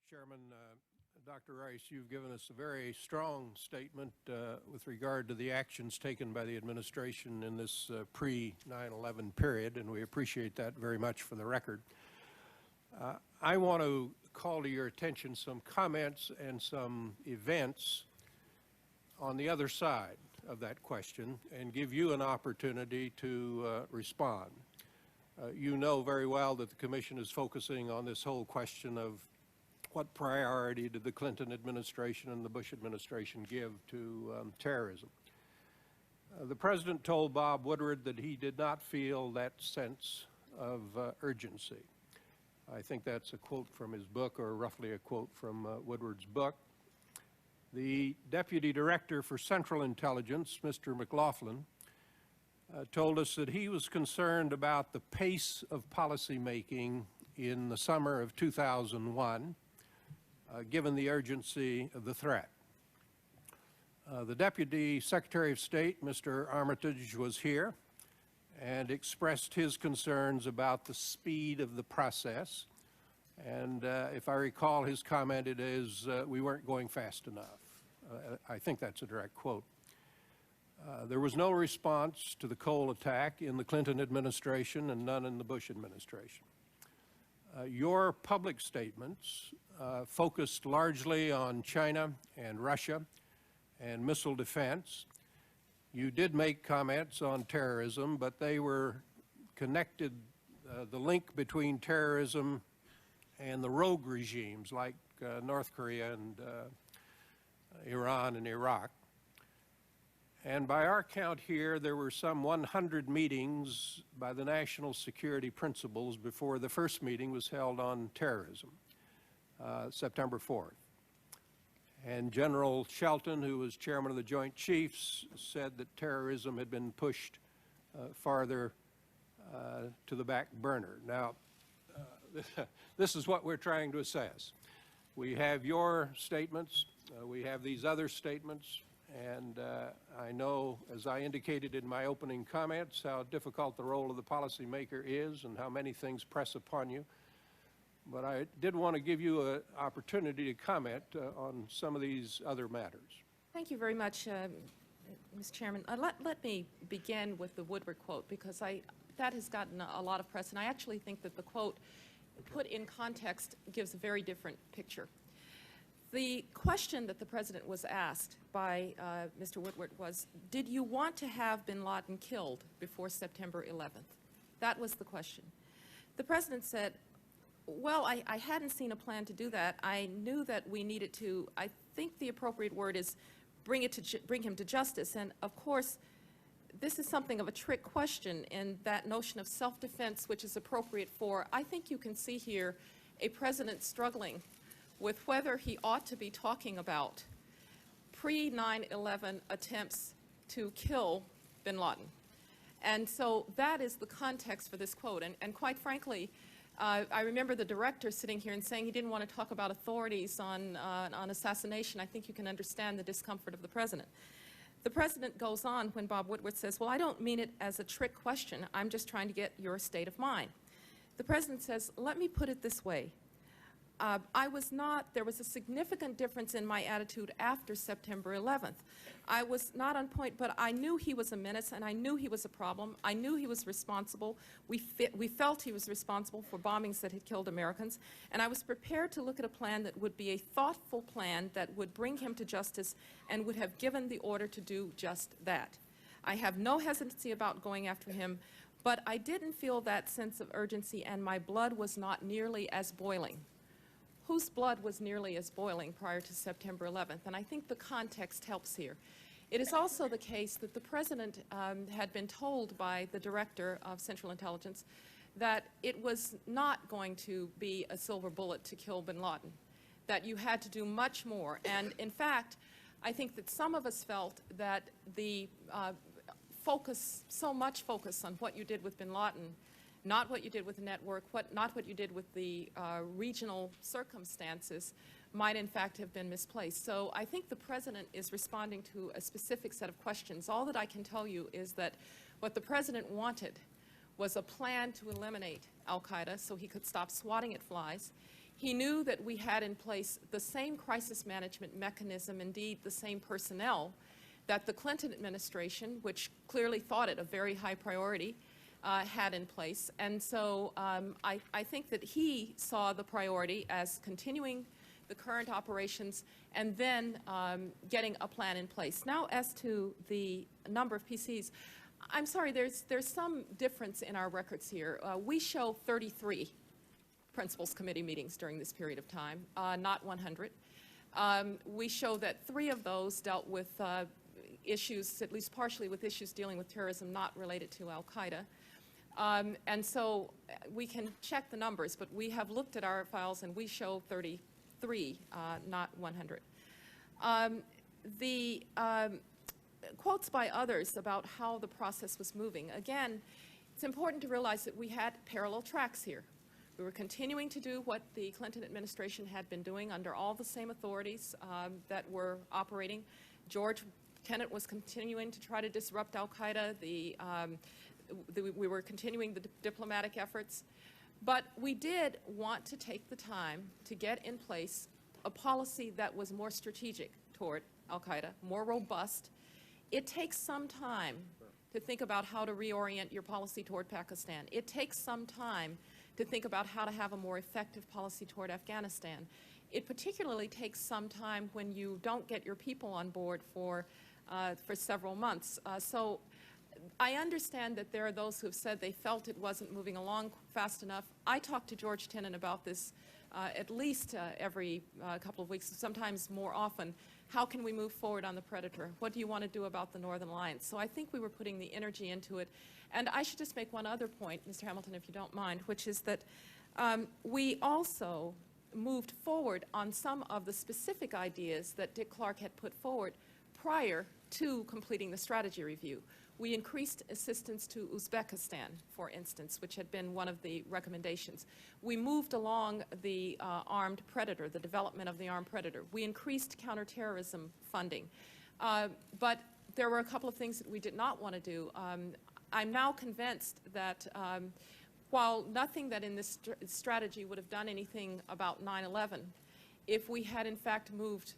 Chairman, Dr. Rice, you've given us a very strong statement with regard to the actions taken by the administration in this pre-9/11 period, and we appreciate that very much for the record. I want to call to your attention some comments and some events on the other side of that question and give you an opportunity to respond. You know very well that the Commission is focusing on this whole question of what priority did the Clinton administration and the Bush administration give to terrorism. The President told Bob Woodward that he did not feel that sense of urgency. I think that's a quote from his book, or roughly a quote from Woodward's book. The Deputy Director for Central Intelligence, Mr. McLaughlin, told us that he was concerned about the pace of policymaking in the summer of 2001, given the urgency of the threat. The Deputy Secretary of State, Mr. Armitage, was here and expressed his concerns about the speed of the process. And if I recall his comment, it is, we weren't going fast enough. I think that's a direct quote. There was no response to the Cole attack in the Clinton administration and none in the Bush administration. Your public statements focused largely on China and Russia and missile defense. You did make comments on terrorism, but they were connected, the link between terrorism and the rogue regimes like North Korea and Iran and Iraq. And by our count here, there were some 100 meetings by the national security principals before the first meeting was held on terrorism, September 4th. And General Shelton, who was chairman of the Joint Chiefs, said that terrorism had been pushed farther to the back burner. Now, this is what we're trying to assess. We have your statements, we have these other statements, and I know, as I indicated in my opening comments, how difficult the role of the policymaker is and how many things press upon you. But I did want to give you an opportunity to comment on some of these other matters. Thank you very much, Mr. Chairman. Let me begin with the Woodward quote, because that has gotten a lot of press, and I actually think that the quote put in context gives a very different picture. The question that the President was asked by Mr. Woodward was, did you want to have bin Laden killed before September 11th? That was the question. The President said, well, I hadn't seen a plan to do that. I knew that we needed to, I think the appropriate word is bring him to justice. And of course, this is something of a trick question in that notion of self-defense, which is appropriate for, I think you can see here, a President struggling with whether he ought to be talking about pre-9/11 attempts to kill bin Laden. And so that is the context for this quote. And quite frankly, I remember the director sitting here and saying he didn't want to talk about authorities on assassination. I think you can understand the discomfort of the President. The President goes on when Bob Woodward says, well, I don't mean it as a trick question. I'm just trying to get your state of mind. The President says, let me put it this way. There was a significant difference in my attitude after September 11th. I was not on point, but I knew he was a menace and I knew he was a problem. I knew he was responsible. We felt he was responsible for bombings that had killed Americans, and I was prepared to look at a plan that would be a thoughtful plan that would bring him to justice and would have given the order to do just that. I have no hesitancy about going after him, but I didn't feel that sense of urgency, and my blood was not nearly as boiling. Whose blood was nearly as boiling prior to September 11th? And I think the context helps here. It is also the case that the President had been told by the Director of Central Intelligence that it was not going to be a silver bullet to kill bin Laden, that you had to do much more. And in fact, I think that some of us felt that the so much focus on what you did with bin Laden, not what you did with the network, not what you did with the regional circumstances, might in fact have been misplaced. So I think the President is responding to a specific set of questions. All that I can tell you is that what the President wanted was a plan to eliminate al-Qaeda so he could stop swatting at flies. He knew that we had in place the same crisis management mechanism, indeed the same personnel, that the Clinton administration, which clearly thought it a very high priority, had in place. And so I think that he saw the priority as continuing the current operations and then getting a plan in place. Now, as to the number of PCs, I'm sorry, there's some difference in our records here. We show 33 Principals Committee meetings during this period of time, not 100. We show that 3 of those dealt with issues, at least partially with issues dealing with terrorism not related to Al-Qaeda. And so we can check the numbers, but we have looked at our files and we show 33, not 100. The quotes by others about how the process was moving. Again, it's important to realize that we had parallel tracks here. We were continuing to do what the Clinton administration had been doing under all the same authorities that were operating. George Tenet was continuing to try to disrupt Al-Qaeda. We were continuing the diplomatic efforts. But we did want to take the time to get in place a policy that was more strategic toward Al-Qaeda, more robust. It takes some time to think about how to reorient your policy toward Pakistan. It takes some time to think about how to have a more effective policy toward Afghanistan. It particularly takes some time when you don't get your people on board for several months. So I understand that there are those who have said they felt it wasn't moving along fast enough. I talk to George Tenet about this at least every couple of weeks, sometimes more often. How can we move forward on the Predator? What do you want to do about the Northern Alliance? So I think we were putting the energy into it. And I should just make one other point, Mr. Hamilton, if you don't mind, which is that we also moved forward on some of the specific ideas that Dick Clark had put forward prior to completing the strategy review. We increased assistance to Uzbekistan, for instance, which had been one of the recommendations. We moved along the armed predator, the development of the armed predator. We increased counterterrorism funding. But there were a couple of things that we did not want to do. I'm now convinced that while nothing that in this strategy would have done anything about 9/11, if we had in fact moved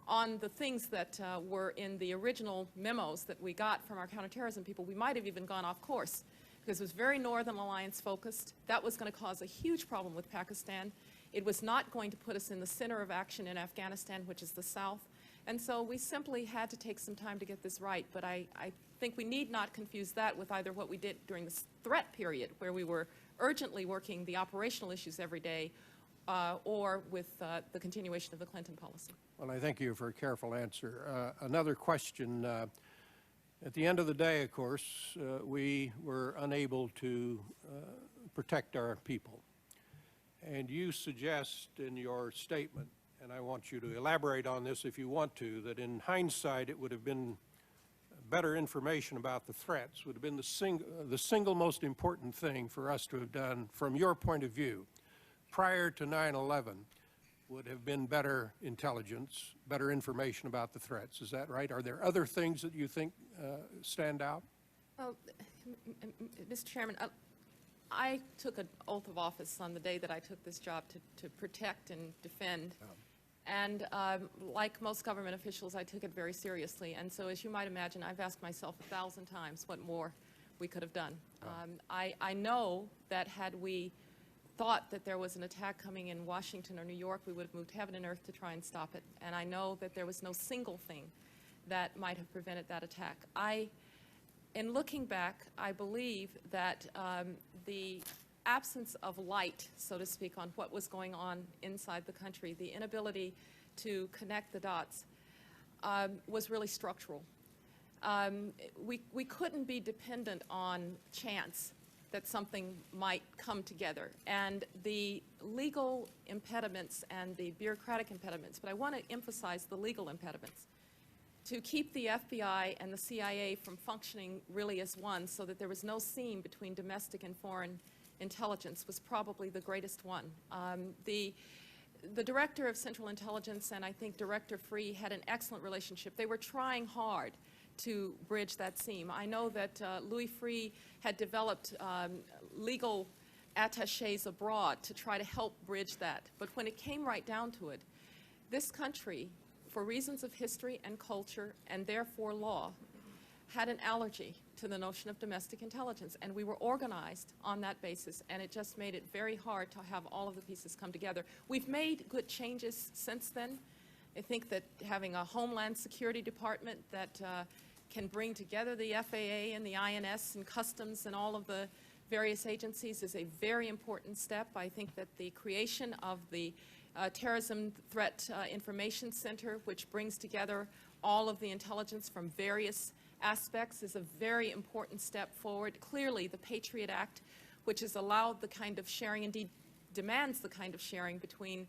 on the things that were in the original memos that we got from our counterterrorism people, we might have even gone off course because it was very Northern Alliance focused. That was going to cause a huge problem with Pakistan. It was not going to put us in the center of action in Afghanistan, which is the South. And so we simply had to take some time to get this right. But I think we need not confuse that with either what we did during the threat period, where we were urgently working the operational issues every day, or with the continuation of the Clinton policy. Well, I thank you for a careful answer. Another question. At the end of the day, of course, we were unable to protect our people. And you suggest in your statement, and I want you to elaborate on this if you want to, that in hindsight it would have been better information about the threats, would have been the single most important thing for us to have done from your point of view prior to 9/11 would have been better intelligence, better information about the threats. Is that right? Are there other things that you think stand out? Well, Mr. Chairman, I took an oath of office on the day that I took this job to protect and defend. And like most government officials, I took it very seriously. And so as you might imagine, I've asked myself 1,000 times what more we could have done. I know that had we thought that there was an attack coming in Washington or New York, we would have moved heaven and earth to try and stop it. And I know that there was no single thing that might have prevented that attack. In looking back, I believe that the absence of light, so to speak, on what was going on inside the country, the inability to connect the dots, was really structural. We couldn't be dependent on chance that something might come together. And the legal impediments and the bureaucratic impediments, but I want to emphasize the legal impediments, to keep the FBI and the CIA from functioning really as one so that there was no seam between domestic and foreign intelligence was probably the greatest one. The Director of Central Intelligence and I think Director Free had an excellent relationship. They were trying hard to bridge that seam. I know that Louis Free had developed legal attaches abroad to try to help bridge that. But when it came right down to it, this country, for reasons of history and culture and therefore law, had an allergy to the notion of domestic intelligence, and we were organized on that basis, and it just made it very hard to have all of the pieces come together. We've made good changes since then. I think that having a Homeland Security Department that can bring together the FAA and the INS and Customs and all of the various agencies is a very important step. I think that the creation of the Terrorism Threat Information Center, which brings together all of the intelligence from various aspects, is a very important step forward. Clearly, the Patriot Act, which has allowed the kind of sharing, indeed demands the kind of sharing between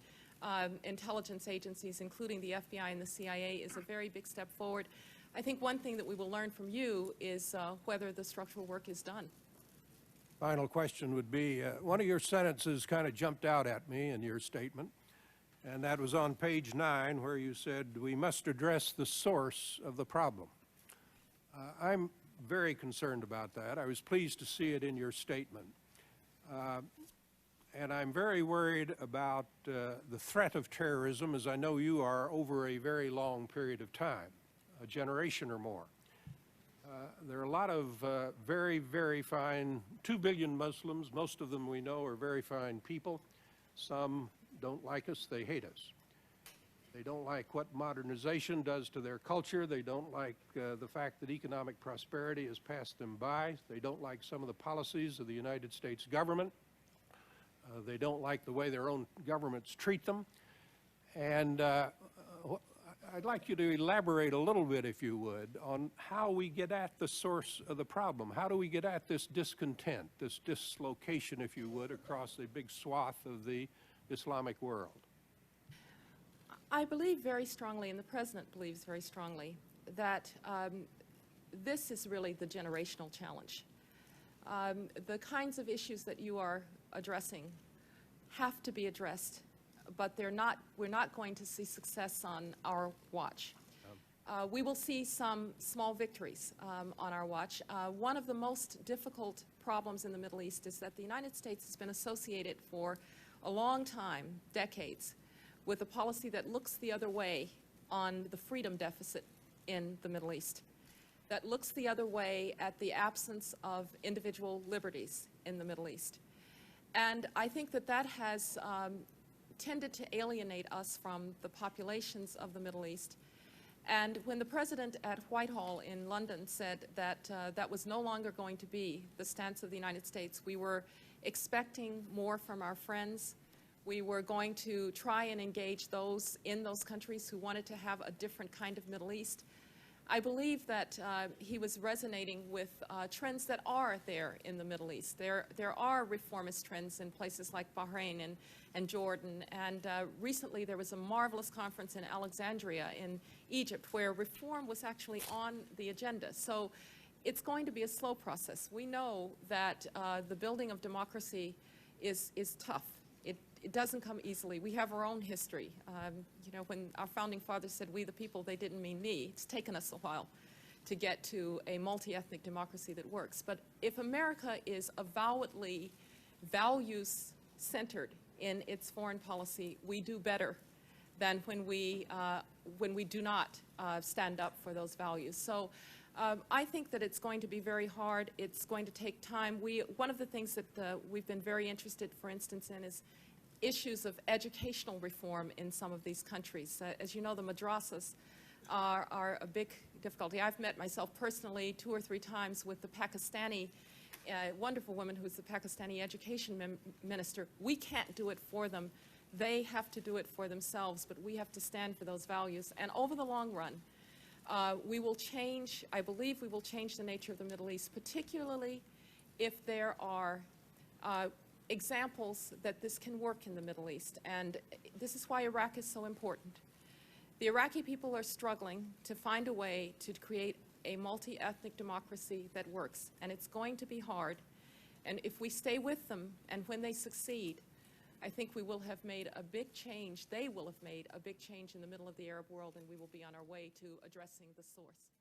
intelligence agencies, including the FBI and the CIA, is a very big step forward. I think one thing that we will learn from you is whether the structural work is done. Final question would be, one of your sentences kind of jumped out at me in your statement, and that was on page 9, where you said, we must address the source of the problem. I'm very concerned about that. I was pleased to see it in your statement. And I'm very worried about the threat of terrorism, as I know you are, over a very long period of time, a generation or more. There are a lot of very, very fine, 2 billion Muslims. Most of them we know are very fine people. Some don't like us, they hate us. They don't like what modernization does to their culture. They don't like the fact that economic prosperity has passed them by. They don't like some of the policies of the United States government. They don't like the way their own governments treat them. And I'd like you to elaborate a little bit, if you would, on how we get at the source of the problem. How do we get at this discontent, this dislocation, if you would, across a big swath of the Islamic world? I believe very strongly, and the President believes very strongly, that this is really the generational challenge. The kinds of issues that you are addressing have to be addressed, but we're not going to see success on our watch. We will see some small victories on our watch. One of the most difficult problems in the Middle East is that the United States has been associated for a long time, decades, with a policy that looks the other way on the freedom deficit in the Middle East, that looks the other way at the absence of individual liberties in the Middle East. And I think that that has tended to alienate us from the populations of the Middle East. And when the President at Whitehall in London said that that was no longer going to be the stance of the United States, we were expecting more from our friends. We were going to try and engage those in those countries who wanted to have a different kind of Middle East. I believe that he was resonating with trends that are there in the Middle East. There are reformist trends in places like Bahrain and Jordan. And recently there was a marvelous conference in Alexandria in Egypt where reform was actually on the agenda. So it's going to be a slow process. We know that the building of democracy is tough. It doesn't come easily. We have our own history. You know, when our founding fathers said we the people, they didn't mean me. It's taken us a while to get to a multi-ethnic democracy that works. But if America is avowedly values-centered in its foreign policy, we do better than when we do not stand up for those values. So I think that it's going to be very hard. It's going to take time. One of the things that we've been very interested, for instance, in is issues of educational reform in some of these countries. As you know, the madrasas are a big difficulty. I've met myself personally 2 or 3 times with the Pakistani, wonderful woman who's the Pakistani education minister. We can't do it for them. They have to do it for themselves, but we have to stand for those values. And over the long run, we will change, I believe we will change the nature of the Middle East, particularly if there are examples that this can work in the Middle East. And this is why Iraq is so important. The Iraqi people are struggling to find a way to create a multi-ethnic democracy that works. And it's going to be hard. And if we stay with them, and when they succeed, I think we will have made a big change. They will have made a big change in the middle of the Arab world, and we will be on our way to addressing the source.